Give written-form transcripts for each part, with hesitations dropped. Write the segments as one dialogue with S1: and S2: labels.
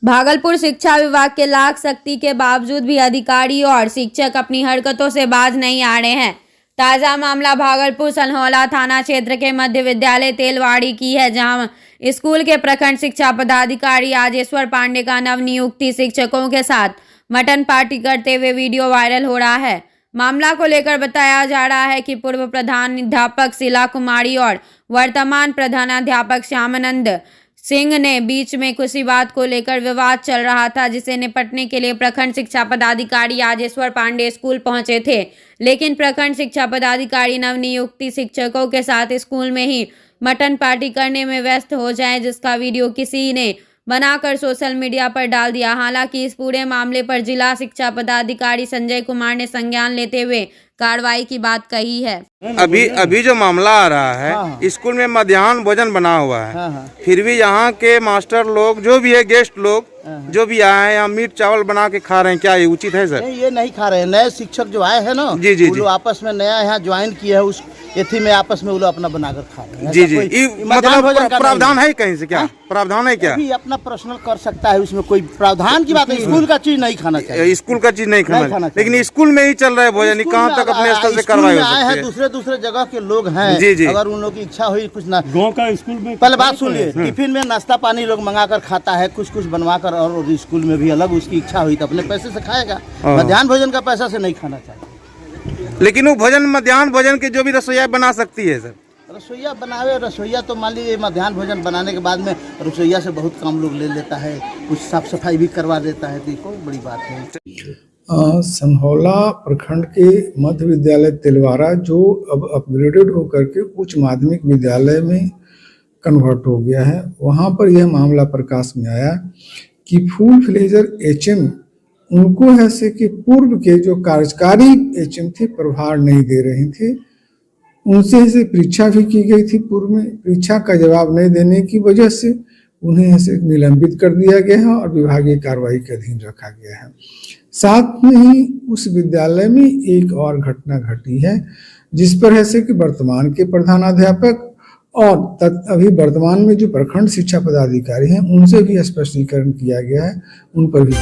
S1: भागलपुर शिक्षा विभाग के लाख सख्ती के बावजूद भी अधिकारी और शिक्षक अपनी हरकतों से बाज नहीं आ रहे हैं। ताज़ा मामला भागलपुर सनहौला थाना क्षेत्र के मध्य विद्यालय तेलवाड़ी की है, जहां स्कूल के प्रखंड शिक्षा पदाधिकारी राजेश्वर पांडे का नवनियुक्ति शिक्षकों के साथ मटन पार्टी करते हुए वीडियो वायरल हो रहा है। मामला को लेकर बताया जा रहा है कि पूर्व प्रधानाध्यापक शीला कुमारी और वर्तमान प्रधानाध्यापक श्यामानंद सिंह ने बीच में किसी बात को लेकर विवाद चल रहा था, जिसे निपटने के लिए प्रखंड शिक्षा पदाधिकारी राजेश्वर पांडे स्कूल पहुंचे थे। लेकिन प्रखंड शिक्षा पदाधिकारी नवनियुक्ति शिक्षकों के साथ स्कूल में ही मटन पार्टी करने में व्यस्त हो जाएं, जिसका वीडियो किसी ने बनाकर सोशल मीडिया पर डाल दिया। हालांकि इस पूरे मामले पर जिला शिक्षा पदाधिकारी संजय कुमार ने संज्ञान लेते हुए कार्रवाई की बात कही है।
S2: अभी जो मामला आ रहा है, स्कूल में मध्याह्न भोजन बना हुआ है, फिर भी यहाँ के मास्टर लोग जो भी है, गेस्ट लोग जो भी आए हैं, यहाँ मीट चावल बना के खा रहे हैं। क्या ये उचित है सर?
S3: नहीं, ये नहीं खा रहे हैं। नए शिक्षक जो आए हैं ना,
S2: जी,
S3: वो लोग आपस में नया यहाँ ज्वाइन किए हैं, उस एथी में आपस में वो लोग अपना बनाकर खा रहे हैं।
S2: जी, मतलब प्रावधान है कहीं से? क्या प्रावधान है? क्या
S3: अपना पर्सनल कर सकता है, उसमें कोई प्रावधान की बात है। स्कूल का चीज नहीं खाना चाहिए,
S2: स्कूल का चीज नहीं खाना, लेकिन स्कूल में ही चल रहा है भोजन। कहाँ तक अपने स्तर से कार्रवाई हो सकती है?
S3: दूसरे जगह के लोग हैं,
S2: जी,
S3: अगर उन लोग की इच्छा हुई कुछ ना,
S4: गाँव का स्कूल में
S3: पहले बात सुनिए, टिफिन में नाश्ता पानी लोग मंगा कर खाता है, कुछ बनवा कर, और स्कूल में भी अलग उसकी इच्छा हुई तो अपने पैसे से खाएगा। मध्याह्न भोजन का पैसा से नहीं खाना चाहिए।
S2: लेकिन वो भोजन मध्याह्न भोजन के जो भी रसोईया बना सकती है सर।
S3: रसोईया बनावे, रसोईया तो मान लीजिए मध्याह्न भोजन बनाने के बाद में रसोईया से बहुत काम लोग ले लेता है, कुछ साफ सफाई भी करवा देता है, तो कोई बड़ी बात नहीं।
S5: सनहौला प्रखंड के मध्य विद्यालय तिलवारा, जो अब अपग्रेडेड होकर के उच्च माध्यमिक विद्यालय में कन्वर्ट हो गया है, वहाँ पर यह मामला प्रकाश में आया कि फुल फ्लेजर HM उनको ऐसे कि पूर्व के जो कार्यकारी HM थे प्रभार नहीं दे रहे थे, उनसे ऐसे परीक्षा भी की गई थी। पूर्व में परीक्षा का जवाब नहीं देने की वजह से उन्हें ऐसे निलंबित कर दिया गया है और विभागीय कार्रवाई के अधीन रखा गया है। साथ में ही उस विद्यालय में एक और घटना घटी है, जिस पर ऐसे कि वर्तमान के प्रधानाध्यापक और अभी वर्तमान में जो प्रखंड शिक्षा पदाधिकारी हैं, उनसे भी स्पष्टीकरण किया गया है, उन पर भी।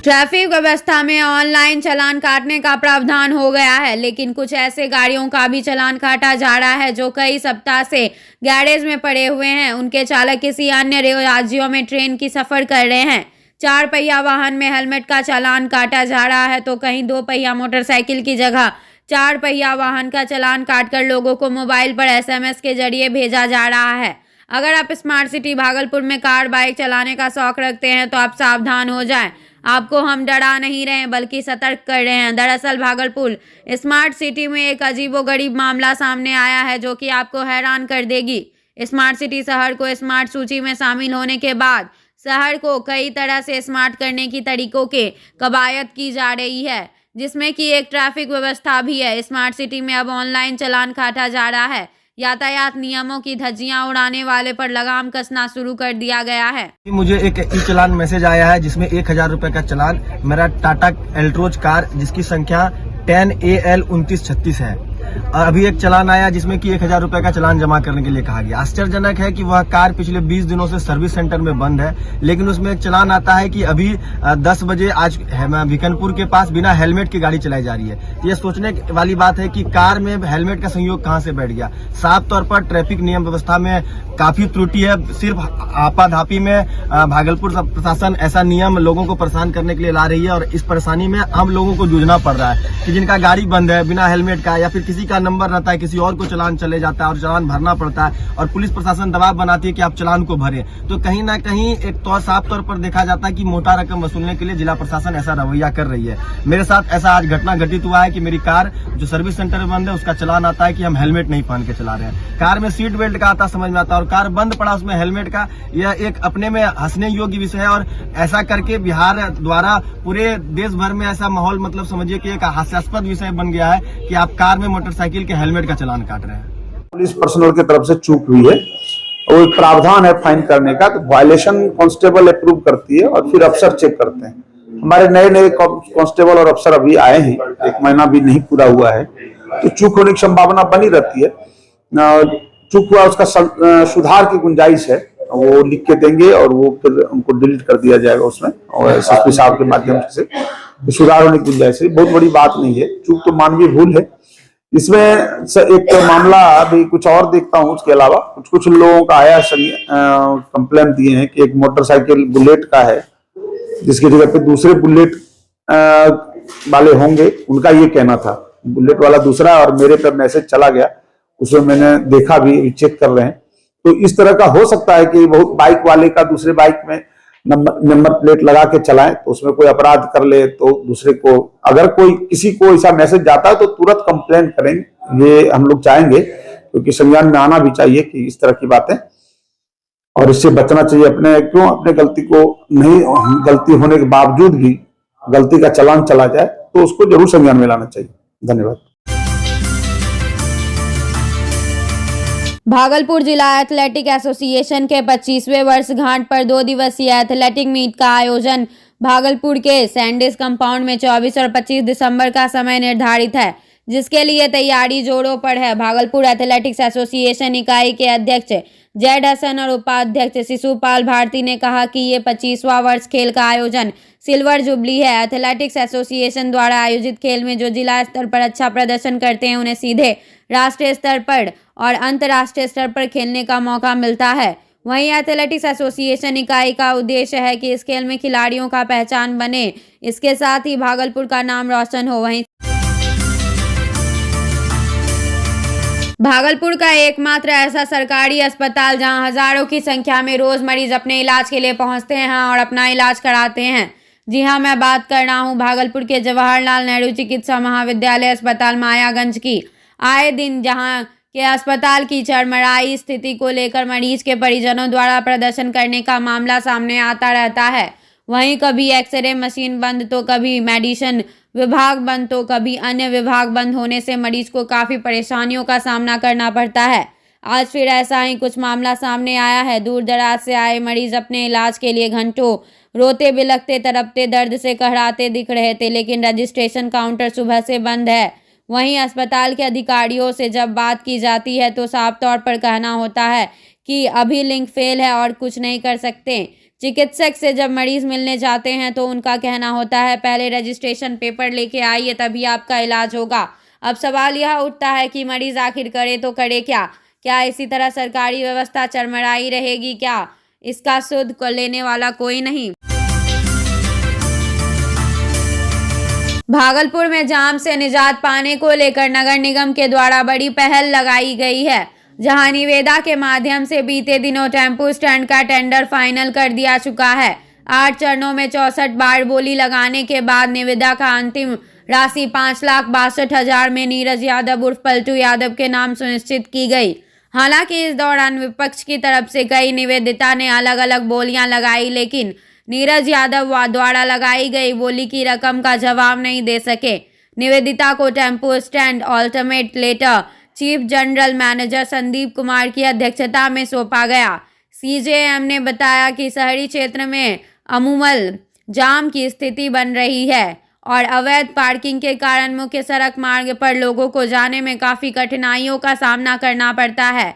S1: ट्रैफिक व्यवस्था में ऑनलाइन चालान काटने का प्रावधान हो गया है, लेकिन कुछ ऐसे गाड़ियों का भी चालान काटा जा रहा है जो कई सप्ताह से गैरेज में पड़े हुए हैं। उनके चालक किसी अन्य राज्यों में ट्रेन की सफर कर रहे हैं। 4 पहिया वाहन में हेलमेट का चालान काटा जा रहा है, तो कहीं 2 पहिया मोटरसाइकिल की जगह 4 पहिया वाहन का चालान काटकर लोगों को मोबाइल पर SMS के जरिए भेजा जा रहा है। अगर आप स्मार्ट सिटी भागलपुर में कार बाइक चलाने का शौक रखते हैं तो आप सावधान हो जाएं। आपको हम डरा नहीं रहे बल्कि सतर्क कर रहे हैं। दरअसल भागलपुर स्मार्ट सिटी में एक अजीबोगरीब मामला सामने आया है, जो कि आपको हैरान कर देगी। स्मार्ट सिटी शहर को स्मार्ट सूची में शामिल होने के बाद शहर को कई तरह से स्मार्ट करने की तरीकों के कवायद की जा रही है, जिसमें कि एक ट्रैफिक व्यवस्था भी है। स्मार्ट सिटी में अब ऑनलाइन चालान काटा जा रहा है। यातायात नियमों की धज्जियां उड़ाने वाले पर लगाम कसना शुरू कर दिया गया है।
S6: मुझे एक ई चालान मैसेज आया है, जिसमें 1000 रुपए का चालान मेरा टाटा एल्ट्रोज कार, जिसकी संख्या 10AL 2936 है। और अभी एक चालान आया जिसमें कि 1000 रुपए का चालान जमा करने के लिए कहा गया। आश्चर्यजनक है कि वह कार पिछले 20 दिनों से सर्विस सेंटर में बंद है, लेकिन उसमें एक चालान आता है कि अभी 10 बजे आज भिकनपुर के पास बिना हेलमेट की गाड़ी चलाई जा रही है। ये सोचने वाली बात है कि कार में हेलमेट का संयोग कहां से बैठ गया। साफ तौर पर ट्रैफिक नियम व्यवस्था में काफी त्रुटि है। सिर्फ आपाधापी में भागलपुर प्रशासन ऐसा नियम लोगों को परेशान करने के लिए ला रही है, और इस परेशानी में हम लोगों को जूझना पड़ रहा है कि जिनका गाड़ी बंद है बिना हेलमेट का, या फिर किसी का नंबर रहता है, किसी और को चालान चले जाता है और चालान भरना पड़ता है, और पुलिस प्रशासन दबाव बनाती है कि आप चालान को भरें। तो कहीं ना कहीं एक साफ तौर पर देखा जाता है कि मोटा रकम वसूलने के लिए जिला प्रशासन ऐसा रवैया कर रही है। मेरे साथ ऐसा आज घटना घटित हुआ है कि मेरी कार जो सर्विस सेंटर में बंद है, उसका चालान आता है कि हम हेलमेट नहीं पहन के चला रहे हैं। कार में सीट बेल्ट का आता समझ में आता है, और कार बंद पड़ा उसमें हेलमेट का। यह एक अपने में हंसने योग्य विषय है, और ऐसा करके बिहार द्वारा पूरे देश भर में ऐसा माहौल, मतलब समझिए कि एक हास्यास्पद विषय बन गया है कि आप कार में मोटरसाइकिल के हेलमेट का चालान काट रहे हैं।
S7: पुलिस पर्सनल की तरफ से चूक हुई है, वो एक प्रावधान है फाइन करने का, तो वायलेशन कांस्टेबल अप्रूव करती है और फिर अफसर चेक करते हैं। हमारे नए कांस्टेबल और अफसर अभी आए हैं, 1 महीना भी नहीं पूरा हुआ है, तो चूक होने की संभावना बनी रहती है। चूक हुआ उसका सुधार की गुंजाइश है। वो लिख के देंगे और वो फिर उनको डिलीट कर दिया जाएगा उसमें, और एसएसपी साहब के माध्यम से सुधार होने की गुंजाइश है। बहुत बड़ी बात नहीं है, चूक तो मानवीय भूल है। इसमें एक मामला अभी कुछ और देखता हूँ, उसके अलावा कुछ लोगों का आया कंप्लेंट दिए हैं कि एक मोटरसाइकिल बुलेट का है, जिसकी जगह पे दूसरे बुलेट वाले होंगे, उनका ये कहना था। बुलेट वाला दूसरा और मेरे पर मैसेज चला गया, उसमें मैंने देखा भी, चेक कर रहे हैं। तो इस तरह का हो सकता है कि बहुत बाइक वाले का दूसरे बाइक में नंबर प्लेट लगा के चलाएं, तो उसमें कोई अपराध कर ले तो दूसरे को, अगर कोई किसी को ऐसा मैसेज जाता है तो तुरंत कंप्लेंट करेंगे, ये हम लोग चाहेंगे, क्योंकि संज्ञान में आना भी चाहिए कि इस तरह की बातें, और इससे बचना चाहिए। अपने गलती को नहीं, गलती होने के बावजूद भी गलती का चालान चला जाए तो उसको जरूर संज्ञान में लाना चाहिए। धन्यवाद।
S1: भागलपुर जिला एथलेटिक एसोसिएशन के 25वें वर्षगांठ पर 2 दिवसीय एथलेटिक मीट का आयोजन भागलपुर के सैंडिस कंपाउंड में 24 और 25 दिसंबर का समय निर्धारित है, जिसके लिए तैयारी जोरों पर है। भागलपुर एथलेटिक्स एसोसिएशन इकाई के अध्यक्ष जैड हसन और उपाध्यक्ष शिशुपाल भारती ने कहा कि ये 25वां वर्ष खेल का आयोजन सिल्वर जुबली है। एथलेटिक्स एसोसिएशन द्वारा आयोजित खेल में जो जिला स्तर पर अच्छा प्रदर्शन करते हैं, उन्हें सीधे राष्ट्रीय स्तर पर और अंतर्राष्ट्रीय स्तर पर खेलने का मौका मिलता है। वहीं एथलेटिक्स एसोसिएशन इकाई का उद्देश्य है कि इस खेल में खिलाड़ियों का पहचान बने, इसके साथ ही भागलपुर का नाम रोशन हो। वहीं भागलपुर का एकमात्र ऐसा सरकारी अस्पताल जहां हजारों की संख्या में रोज मरीज अपने इलाज के लिए पहुंचते हैं और अपना इलाज कराते हैं। जी हां, मैं बात कर रहा हूं भागलपुर के जवाहरलाल नेहरू चिकित्सा महाविद्यालय अस्पताल मायागंज की। आए दिन जहां के अस्पताल की चरमराई स्थिति को लेकर मरीज के परिजनों द्वारा प्रदर्शन करने का मामला सामने आता रहता है। वहीं कभी एक्सरे मशीन बंद तो कभी मेडिसिन विभाग बंद तो कभी अन्य विभाग बंद होने से मरीज को काफ़ी परेशानियों का सामना करना पड़ता है। आज फिर ऐसा ही कुछ मामला सामने आया है। दूर दराज से आए मरीज अपने इलाज के लिए घंटों रोते बिलखते तड़पते दर्द से कहराते दिख रहे थे, लेकिन रजिस्ट्रेशन काउंटर सुबह से बंद है। वहीं अस्पताल के अधिकारियों से जब बात की जाती है तो साफ तौर पर कहना होता है कि अभी लिंक फेल है और कुछ नहीं कर सकते। चिकित्सक से जब मरीज मिलने जाते हैं तो उनका कहना होता है पहले रजिस्ट्रेशन पेपर लेके आइए तभी आपका इलाज होगा। अब सवाल यह उठता है कि मरीज आखिर करे तो करे क्या? क्या इसी तरह सरकारी व्यवस्था चरमराई रहेगी? क्या इसका सुध को लेने वाला कोई नहीं? भागलपुर में जाम से निजात पाने को लेकर नगर निगम के द्वारा बड़ी पहल लगाई गई है, जहां निविदा के माध्यम से बीते दिनों टेम्पो स्टैंड का टेंडर फाइनल कर दिया चुका है। 8 चरणों में 64 बार बोली लगाने के बाद निविदा का अंतिम राशि 5,62,000 में नीरज यादव उर्फ पलटू यादव के नाम सुनिश्चित की गई। हालांकि इस दौरान विपक्ष की तरफ से कई निवेदिता ने अलग अलग बोलियां लगाई, लेकिन नीरज यादव द्वारा लगाई गई बोली की रकम का जवाब नहीं दे सके। निवेदिता को tempo stand ultimate letter chief general manager Sandeep Kumar की अध्यक्षता में सौंपा गया। सीजेएम ने बताया कि शहरी क्षेत्र में अमूमन जाम की स्थिति बन रही है और अवैध पार्किंग के कारण मुख्य सड़क मार्ग पर लोगों को जाने में काफी कठिनाइयों का सामना करना पड़ता है।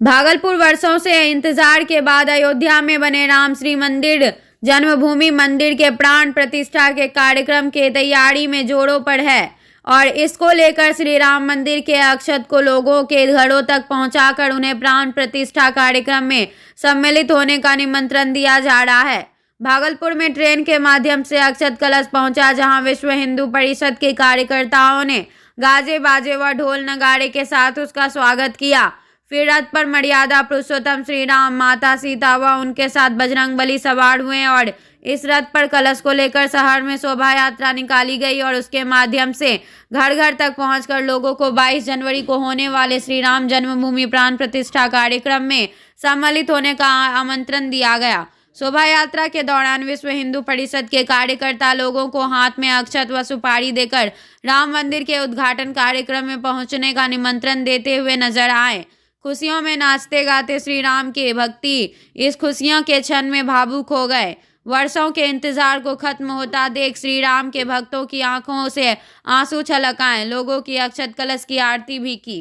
S1: भागलपुर वर्षों से इंतजार के बाद अयोध्या में बने राम श्री मंदिर जन्मभूमि मंदिर के प्राण प्रतिष्ठा के कार्यक्रम के तैयारी में जोरों पर है और इसको लेकर श्री राम मंदिर के अक्षत को लोगों के घरों तक पहुंचाकर उन्हें प्राण प्रतिष्ठा कार्यक्रम में सम्मिलित होने का निमंत्रण दिया जा रहा है। भागलपुर में ट्रेन के माध्यम से अक्षत कलश पहुंचा, जहां विश्व हिंदू परिषद के कार्यकर्ताओं ने गाजे बाजे व ढोल नगाड़े के साथ उसका स्वागत किया। फिर रथ पर मर्यादा पुरुषोत्तम श्री राम, माता सीता व उनके साथ बजरंगबली सवार हुए और इस रथ पर कलश को लेकर शहर में शोभा यात्रा निकाली गई और उसके माध्यम से घर घर तक पहुंचकर लोगों को 22 जनवरी को होने वाले श्री राम जन्मभूमि प्राण प्रतिष्ठा कार्यक्रम में सम्मिलित होने का आमंत्रण दिया गया। शोभा यात्रा के दौरान विश्व हिंदू परिषद के कार्यकर्ता लोगों को हाथ में अक्षत व सुपारी देकर राम मंदिर के उद्घाटन कार्यक्रम में पहुंचने का निमंत्रण देते हुए नजर आए। खुशियों में नाचते गाते श्री राम के भक्ति इस खुशियों के क्षण में भावुक हो गए। वर्षों के इंतजार को खत्म होता देख श्री राम के भक्तों की आंखों से आंसू छलक आए। लोगों की अक्षत कलश की आरती भी की।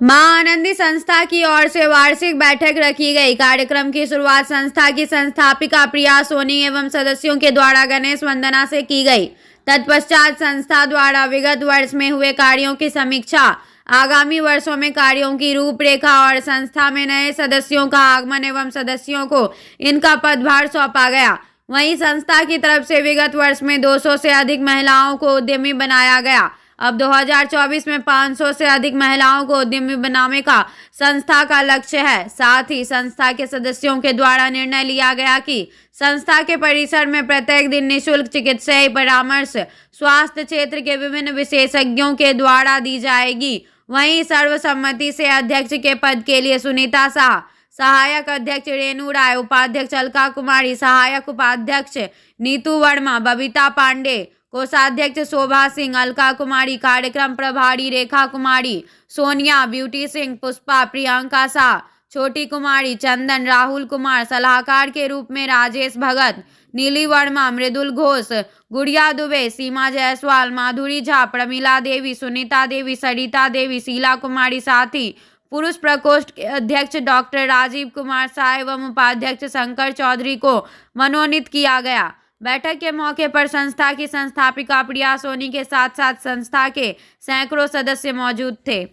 S1: मां आनंदी संस्था की ओर से वार्षिक बैठक रखी गई। कार्यक्रम की शुरुआत संस्था की संस्थापिका प्रिया सोनी एवं सदस्यों के द्वारा गणेश वंदना से की गई। तत्पश्चात संस्था द्वारा विगत वर्ष में हुए कार्यों की समीक्षा, आगामी वर्षों में कार्यों की रूपरेखा और संस्था में नए सदस्यों का आगमन एवं सदस्यों को इनका पदभार सौंपा गया। वहीं संस्था की तरफ से विगत वर्ष में 200 से अधिक महिलाओं को उद्यमी बनाया गया। अब 2024 में 500 से अधिक महिलाओं को उद्यमी बनाने का संस्था का लक्ष्य है। साथ ही संस्था के सदस्यों के द्वारा निर्णय लिया गया कि संस्था के परिसर में प्रत्येक दिन निःशुल्क चिकित्सीय परामर्श स्वास्थ्य क्षेत्र के विभिन्न विशेषज्ञों के द्वारा दी जाएगी। वहीं सर्वसम्मति से अध्यक्ष के पद के लिए सुनीता शाह, सहायक अध्यक्ष रेणु राय, उपाध्यक्ष अलका कुमारी, सहायक उपाध्यक्ष नीतू वर्मा, बबीता पांडे, कोषाध्यक्ष शोभा सिंह, अलका कुमारी, कार्यक्रम प्रभारी रेखा कुमारी, सोनिया, ब्यूटी सिंह, पुष्पा, प्रियंका शाह, छोटी कुमारी, चंदन, राहुल कुमार, सलाहकार के रूप में राजेश भगत, नीली वर्मा, मृदुल घोष, गुड़िया दुबे, सीमा जायसवाल, माधुरी झा, प्रमिला देवी, सुनीता देवी, सरिता देवी, शीला कुमारी, साथ ही पुरुष प्रकोष्ठ के अध्यक्ष डॉक्टर राजीव कुमार शाह एवं उपाध्यक्ष शंकर चौधरी को मनोनीत किया गया। बैठक के मौके पर संस्था की संस्थापिका प्रिया सोनी के साथ साथ संस्था के सैकड़ों सदस्य मौजूद थे।